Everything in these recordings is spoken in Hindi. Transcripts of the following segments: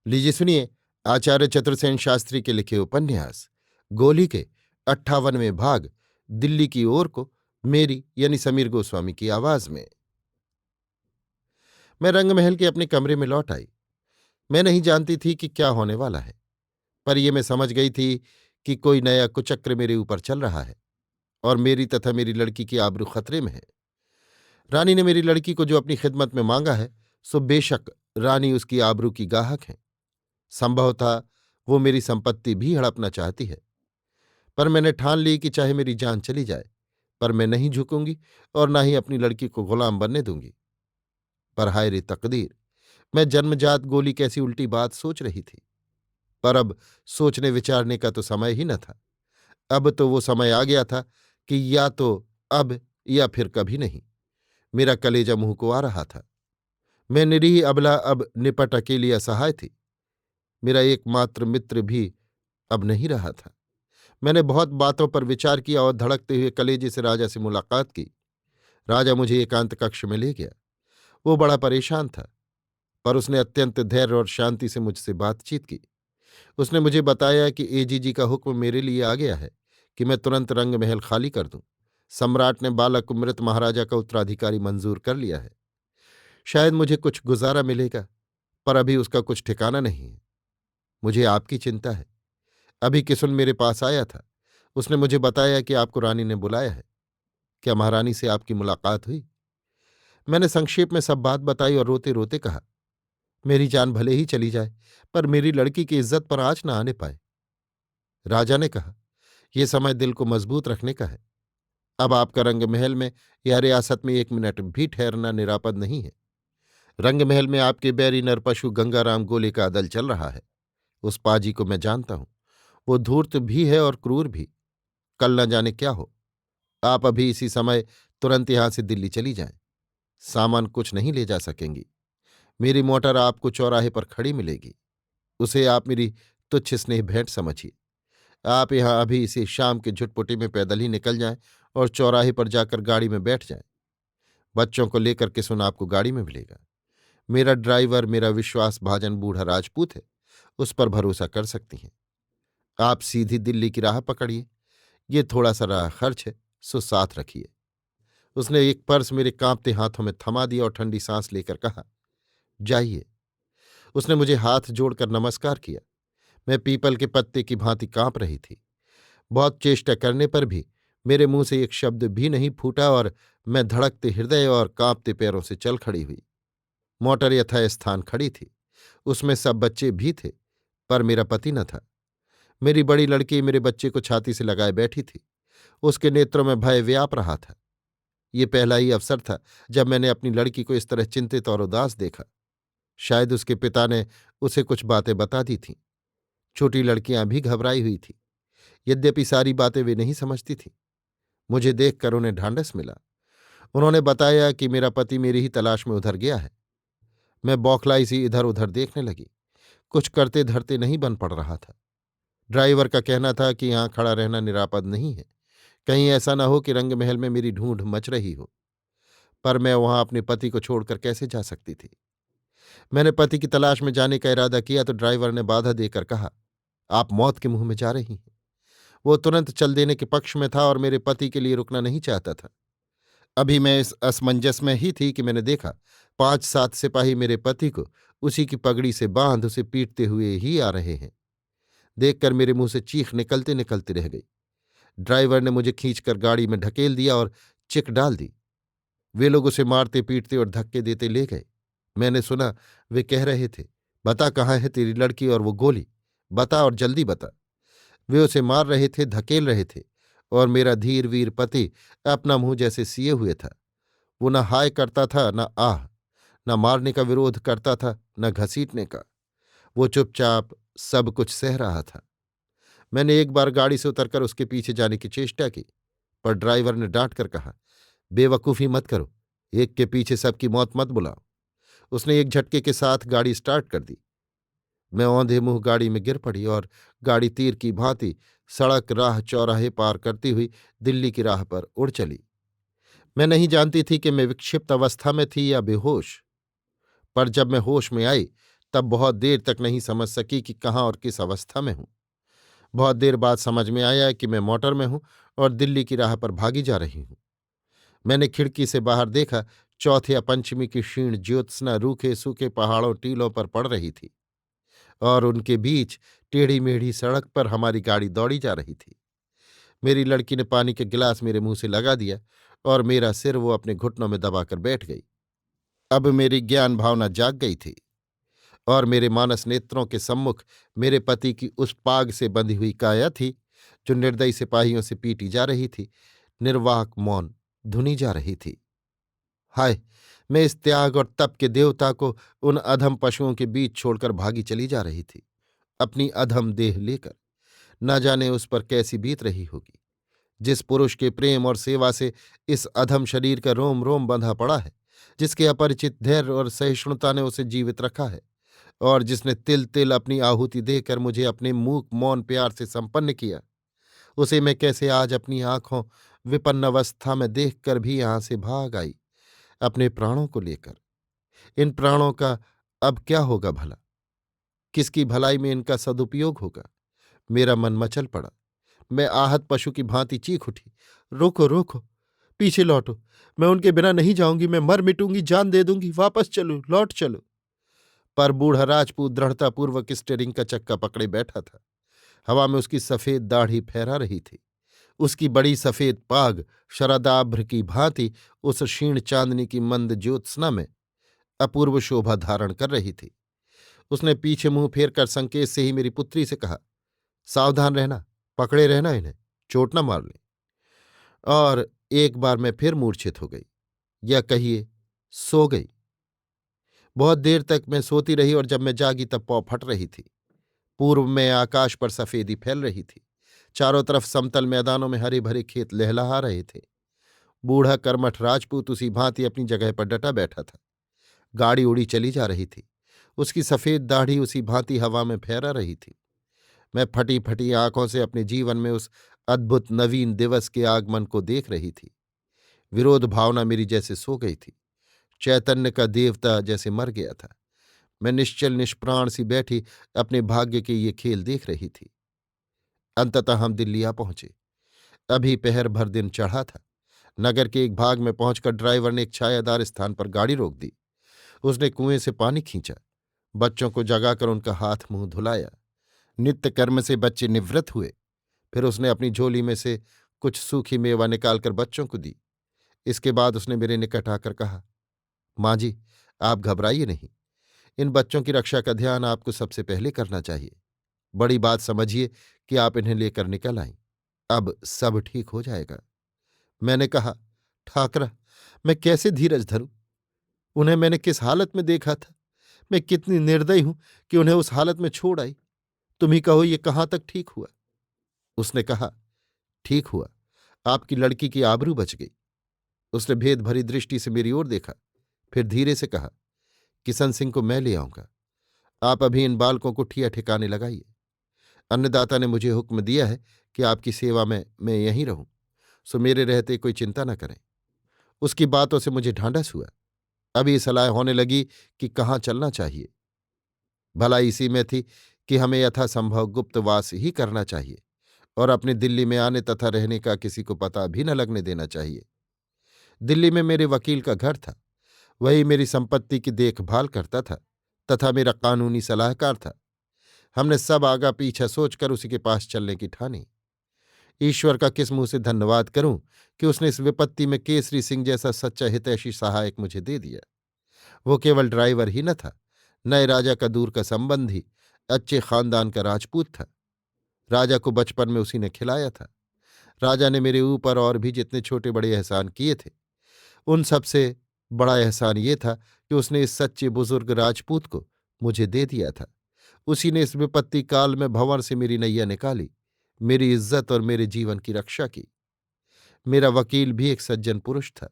लीजिए सुनिए, आचार्य चतुर्सेन शास्त्री के लिखे उपन्यास गोली के 58वें भाग दिल्ली की ओर को मेरी यानी समीर गोस्वामी की आवाज में। मैं रंगमहल के अपने कमरे में लौट आई। मैं नहीं जानती थी कि क्या होने वाला है, पर यह मैं समझ गई थी कि कोई नया कुचक्र मेरे ऊपर चल रहा है और मेरी तथा मेरी लड़की की आबरू खतरे में है। रानी ने मेरी लड़की को जो अपनी खिदमत में मांगा है, सो बेशक रानी उसकी आबरू की गाहक है। संभव था वो मेरी संपत्ति भी हड़पना चाहती है, पर मैंने ठान ली कि चाहे मेरी जान चली जाए, पर मैं नहीं झुकूंगी और ना ही अपनी लड़की को गुलाम बनने दूंगी। पर हाय रे तकदीर, मैं जन्मजात गोली कैसी उल्टी बात सोच रही थी। पर अब सोचने विचारने का तो समय ही न था। अब तो वो समय आ गया था कि या तो अब या फिर कभी नहीं। मेरा कलेजा मुंह को आ रहा था। मैं निरीह अबला अब निपट अकेली असहाय थी। मेरा एकमात्र मित्र भी अब नहीं रहा था। मैंने बहुत बातों पर विचार किया और धड़कते हुए कलेजे से राजा से मुलाकात की। राजा मुझे एकांत कक्ष में ले गया। वो बड़ा परेशान था, पर उसने अत्यंत धैर्य और शांति से मुझसे बातचीत की। उसने मुझे बताया कि एजीजी का हुक्म मेरे लिए आ गया है कि मैं तुरंत रंग महल खाली कर दूं। सम्राट ने बालक को मृत महाराजा का उत्तराधिकारी मंजूर कर लिया है। शायद मुझे कुछ गुजारा मिलेगा, पर अभी उसका कुछ ठिकाना नहीं है। मुझे आपकी चिंता है। अभी किसुन मेरे पास आया था। उसने मुझे बताया कि आपको रानी ने बुलाया है। क्या महारानी से आपकी मुलाकात हुई? मैंने संक्षेप में सब बात बताई और रोते रोते कहा, मेरी जान भले ही चली जाए, पर मेरी लड़की की इज्जत पर आँच न आने पाए। राजा ने कहा, यह समय दिल को मजबूत रखने का है। अब आपका रंग महल में या रियासत में 1 मिनट भी ठहरना निरापद नहीं है। रंग महल में आपके बैरी नरपशु गंगाराम गोले का दल चल रहा है। उस पाजी को मैं जानता हूं। वो धूर्त भी है और क्रूर भी। कल न जाने क्या हो। आप अभी इसी समय तुरंत यहां से दिल्ली चली जाएं। सामान कुछ नहीं ले जा सकेंगी। मेरी मोटर आपको चौराहे पर खड़ी मिलेगी। उसे आप मेरी तुच्छ स्नेह भेंट समझिए। आप यहां अभी इसी शाम के झुटपुटी में पैदल ही निकल जाएं और चौराहे पर जाकर गाड़ी में बैठ जाएं। बच्चों को लेकर किसुन आपको गाड़ी में मिलेगा। मेरा ड्राइवर मेरा विश्वासभाजन बूढ़ा राजपूत है। उस पर भरोसा कर सकती हैं। आप सीधी दिल्ली की राह पकड़िए। ये थोड़ा सा राह खर्च है, सो साथ रखिए। उसने एक पर्स मेरे कांपते हाथों में थमा दिया और ठंडी सांस लेकर कहा, जाइए। उसने मुझे हाथ जोड़कर नमस्कार किया। मैं पीपल के पत्ते की भांति कांप रही थी। बहुत चेष्टा करने पर भी मेरे मुंह से एक शब्द भी नहीं फूटा और मैं धड़कते हृदय और कांपते पैरों से चल खड़ी हुई। मोटर यथास्थान खड़ी थी। उसमें सब बच्चे भी थे, पर मेरा पति न था। मेरी बड़ी लड़की मेरे बच्चे को छाती से लगाए बैठी थी। उसके नेत्रों में भय व्याप रहा था। ये पहला ही अवसर था जब मैंने अपनी लड़की को इस तरह चिंतित और उदास देखा। शायद उसके पिता ने उसे कुछ बातें बता दी थीं। छोटी लड़कियां भी घबराई हुई थीं। यद्यपि सारी बातें वे नहीं समझती थीं। मुझे देखकर उन्हें ढांढस मिला। उन्होंने बताया कि मेरा पति मेरी ही तलाश में उधर गया है। मैं बौखलाई सी इधर उधर देखने लगी। कुछ करते धरते नहीं बन पड़ रहा था। ड्राइवर का कहना था कि यहां खड़ा रहना निरापद नहीं है। कहीं ऐसा न हो कि रंग महल में मेरी ढूंढ मच रही हो। पर मैं वहां अपने पति को छोड़कर कैसे जा सकती थी। मैंने पति की तलाश में जाने का इरादा किया तो ड्राइवर ने बाधा देकर कहा, आप मौत के मुंह में जा रही हैं। वो तुरंत चल देने के पक्ष में था और मेरे पति के लिए रुकना नहीं चाहता था। अभी मैं इस असमंजस में ही थी कि मैंने देखा 5-7 सिपाही मेरे पति को उसी की पगड़ी से बांध उसे पीटते हुए ही आ रहे हैं। देखकर मेरे मुंह से चीख निकलते निकलते रह गई। ड्राइवर ने मुझे खींचकर गाड़ी में ढकेल दिया और चिक डाल दी। वे लोग उसे मारते पीटते और धक्के देते ले गए। मैंने सुना वे कह रहे थे, बता कहाँ है तेरी लड़की और वो गोली, बता और जल्दी बता। वे उसे मार रहे थे, धकेल रहे थे, और मेरा धीर वीर पति अपना मुंह जैसे सिए हुए था। वो न हाय करता था न आह, न मारने का विरोध करता था न घसीटने का। वो चुपचाप सब कुछ सह रहा था। मैंने एक बार गाड़ी से उतरकर उसके पीछे जाने की चेष्टा की, पर ड्राइवर ने डांट कर कहा, बेवकूफ़ी मत करो, एक के पीछे सबकी मौत मत बुलाओ। उसने एक झटके के साथ गाड़ी स्टार्ट कर दी। मैं औंधे मुंह गाड़ी में गिर पड़ी और गाड़ी तीर की भांति सड़क राह चौराहे पार करती हुई दिल्ली की राह पर उड़ चली। मैं नहीं जानती थी कि मैं विक्षिप्त अवस्था में थी या बेहोश। पर जब मैं होश में आई तब बहुत देर तक नहीं समझ सकी कि कहाँ और किस अवस्था में हूं। बहुत देर बाद समझ में आया कि मैं मोटर में हूं और दिल्ली की राह पर भागी जा रही हूं। मैंने खिड़की से बाहर देखा, चौथ या पंचमी की क्षीण ज्योत्सना रूखे सूखे पहाड़ों टीलों पर पड़ रही थी और उनके बीच टेढ़ी मेढ़ी सड़क पर हमारी गाड़ी दौड़ी जा रही थी। मेरी लड़की ने पानी के गिलास मेरे मुंह से लगा दिया और मेरा सिर वो अपने घुटनों में दबाकर बैठ गई। अब मेरी ज्ञान भावना जाग गई थी और मेरे मानस नेत्रों के सम्मुख मेरे पति की उस पाग से बंधी हुई काया थी जो निर्दयी सिपाहियों से पीटी जा रही थी, निर्वाक मौन धुनी जा रही थी। हाय, मैं इस त्याग और तप के देवता को उन अधम पशुओं के बीच छोड़कर भागी चली जा रही थी, अपनी अधम देह लेकर। न जाने उस पर कैसी बीत रही होगी। जिस पुरुष के प्रेम और सेवा से इस अधम शरीर का रोम रोम बंधा पड़ा है, जिसके अपरिचित धैर्य और सहिष्णुता ने उसे जीवित रखा है और जिसने तिल तिल अपनी आहुति देकर मुझे अपने मूक मौन प्यार से संपन्न किया, उसे मैं कैसे आज अपनी आंखों विपन्न अवस्था में देखकर भी यहां से भाग आई, अपने प्राणों को लेकर। इन प्राणों का अब क्या होगा भला? किसकी भलाई में इनका सदुपयोग होगा? मेरा मन मचल पड़ा। मैं आहत पशु की भांति चीख उठी, रोको रोको, पीछे लौटो। मैं उनके बिना नहीं जाऊंगी, मैं मर मिटूंगी, जान दे दूंगी, वापस चलो, लौट चलो। पर बूढ़ा राजपूत दृढ़तापूर्वक स्टीयरिंग का चक्का पकड़े बैठा था। हवा में उसकी सफेद दाढ़ी फहरा रही थी। उसकी बड़ी सफेद पाग शरदाभ्र की भांति उस क्षीण चांदनी की मंद ज्योत्सना में अपूर्व शोभा धारण कर रही थी। उसने पीछे मुंह फेर कर संकेत से ही मेरी पुत्री से कहा, सावधान रहना, पकड़े रहना इन्हें, चोट न मार ले। और एक बार मैं फिर मूर्छित हो गई, या कहिए सो गई। बहुत देर तक मैं सोती रही और जब मैं जागी तब पौ फट रही थी। पूर्व में आकाश पर सफेदी फैल रही थी। चारों तरफ समतल मैदानों में हरे भरे खेत लहलहा रहे थे। बूढ़ा कर्मठ राजपूत उसी भांति अपनी जगह पर डटा बैठा था। गाड़ी उड़ी चली जा रही थी। उसकी सफेद दाढ़ी उसी भांति हवा में फहरा रही थी। मैं फटी फटी आंखों से अपने जीवन में उस अद्भुत नवीन दिवस के आगमन को देख रही थी। विरोध भावना मेरी जैसे सो गई थी। चैतन्य का देवता जैसे मर गया था। मैं निश्चल निष्प्राण सी बैठी अपने भाग्य के ये खेल देख रही थी। अंततः हम दिल्ली आ पहुंचे। अभी पहर भर दिन चढ़ा था। नगर के एक भाग में पहुंचकर ड्राइवर ने एक छायादार स्थान पर गाड़ी रोक दी। उसने कुएं से पानी खींचा, बच्चों को जगाकर उनका हाथ मुंह धुलाया। नित्य कर्म से बच्चे निवृत्त हुए। फिर उसने अपनी झोली में से कुछ सूखी मेवा निकालकर बच्चों को दी। इसके बाद उसने मेरे निकट आकर कहा, माँ जी, आप घबराइए नहीं। इन बच्चों की रक्षा का ध्यान आपको सबसे पहले करना चाहिए। बड़ी बात समझिए कि आप इन्हें लेकर निकल आईं। अब सब ठीक हो जाएगा। मैंने कहा, ठाकरा, मैं कैसे धीरज धरूं? उन्हें मैंने किस हालत में देखा था। मैं कितनी निर्दयी हूं कि उन्हें उस हालत में छोड़ आई। तुम ही कहो, ये कहाँ तक ठीक हुआ? उसने कहा, ठीक हुआ, आपकी लड़की की आबरू बच गई। उसने भेद भरी दृष्टि से मेरी ओर देखा, फिर धीरे से कहा, किशन सिंह को मैं ले आऊंगा। आप अभी इन बालकों को ठिया ठिकाने लगाइए। अन्नदाता ने मुझे हुक्म दिया है कि आपकी सेवा में मैं यहीं रहूं, सो मेरे रहते कोई चिंता न करें। उसकी बातों से मुझे ढांढस हुआ। अभी सलाह होने लगी कि कहाँ चलना चाहिए। भलाई इसी में थी कि हमें यथासंभव गुप्तवास ही करना चाहिए और अपने दिल्ली में आने तथा रहने का किसी को पता भी न लगने देना चाहिए। दिल्ली में मेरे वकील का घर था। वही मेरी संपत्ति की देखभाल करता था तथा मेरा कानूनी सलाहकार था। हमने सब आगा पीछा सोचकर उसी के पास चलने की ठानी। ईश्वर का किस मुंह से धन्यवाद करूं कि उसने इस विपत्ति में केसरी सिंह जैसा सच्चा हितैषी सहायक मुझे दे दिया। वो केवल ड्राइवर ही न था, नए राजा का दूर का संबंधी, अच्छे खानदान का राजपूत था। राजा को बचपन में उसी ने खिलाया था। राजा ने मेरे ऊपर और भी जितने छोटे बड़े एहसान किए थे, उन सबसे बड़ा एहसान ये था कि उसने इस सच्चे बुजुर्ग राजपूत को मुझे दे दिया था। उसी ने इस विपत्ति काल में भंवर से मेरी नैया निकाली, मेरी इज्जत और मेरे जीवन की रक्षा की। मेरा वकील भी एक सज्जन पुरुष था।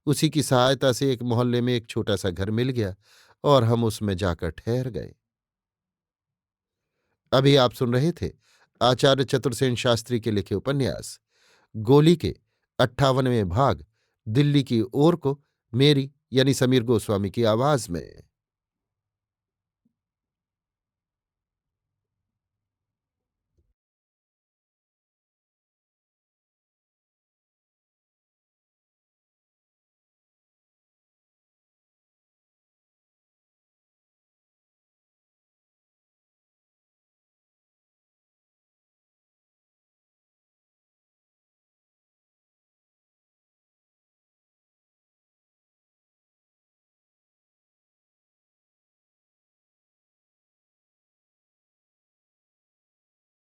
उसी की सहायता से एक मोहल्ले में एक छोटा सा घर मिल गया और हम उसमें जाकर ठहर गए। अभी आप सुन रहे थे आचार्य चतुर्सेन शास्त्री के लिखे उपन्यास गोली के 58वें भाग दिल्ली की ओर को, मेरी यानी समीर गोस्वामी की आवाज में।